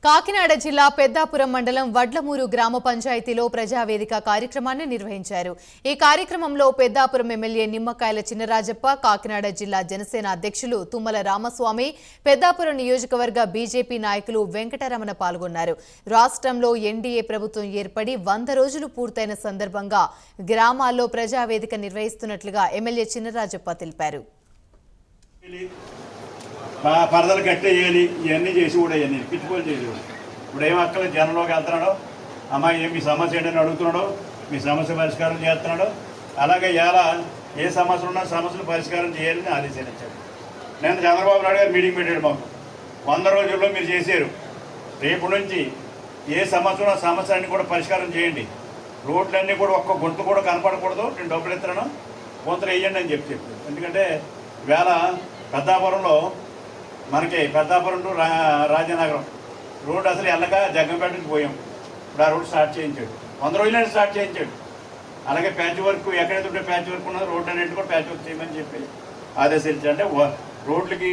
కాకినాడ జిల్లా పెద్దాపురం మండలం వడ్లమూరు గ్రామ పంచాయతీలో ప్రజావేదిక కార్యక్రమాన్ని నిర్వహించారు. ఈ కార్యక్రమంలో పెద్దాపురం ఎమ్మెల్యే నిమ్మకాయల చినరాజప్ప, కాకినాడ జిల్లా జనసేన అధ్యక్షులు తుమ్మల రామస్వామి, పెద్దాపురం నియోజకవర్గ బీజేపీ నాయకులు వెంకటరమణ పాల్గొన్నారు. రాష్ట్రంలో ఎన్డీఏ ప్రభుత్వం ఏర్పడి 100 రోజులు పూర్తయిన సందర్భంగా గ్రామాల్లో ప్రజావేదిక నిర్వహిస్తున్నట్లుగా ఎమ్మెల్యే చినరాజప్ప తెలిపారు. పరదలు కట్టేయాలి, ఇవన్నీ చేసి కూడా ఇవన్నీ పిచ్చిపోయి చేసేవాడు. ఇప్పుడు ఏం అక్కలు జనంలోకి వెళ్తున్నాడో, అమ్మాయి ఏం మీ సమస్య ఏంటని అడుగుతున్నాడో, మీ సమస్య పరిష్కారం చేస్తున్నాడో, అలాగే ఇలా ఏ సమస్యలు ఉన్నా సమస్యలు పరిష్కారం చేయాలని ఆదేశాలు ఇచ్చాడు. నేను చంద్రబాబు నాయుడు గారు మీటింగ్ పెట్టాడు మాకు. 100 రోజుల్లో మీరు చేశారు, రేపు నుంచి ఏ సమస్య ఉన్నా సమస్యలన్నీ కూడా పరిష్కారం చేయండి, రోడ్లన్నీ కూడా ఒక్క గుంత కూడా కనపడకూడదు, నేను డబ్బులు ఇస్తున్నాను కొంతలు వేయండి అని చెప్పారు. ఎందుకంటే వేళ పెద్దాపురంలో మనకి పెద్దాపురం టు రాజనగరం రోడ్ అసలు వెళ్ళక జగ్గంపేటకి పోయాం. ఇప్పుడు ఆ రోడ్ స్టార్ట్ చేయించాడు, 100 రోజులైనా స్టార్ట్ చేయించాడు. అలాగే ప్యాచ్ వర్క్ ఎక్కడైతే ఉంటే ప్యాచ్ వర్క్ ఉన్నదో రోడ్ అనేది కూడా ప్యాచ్ వర్క్ చేయమని చెప్పి ఆదేశించాడు. అంటే రోడ్లకి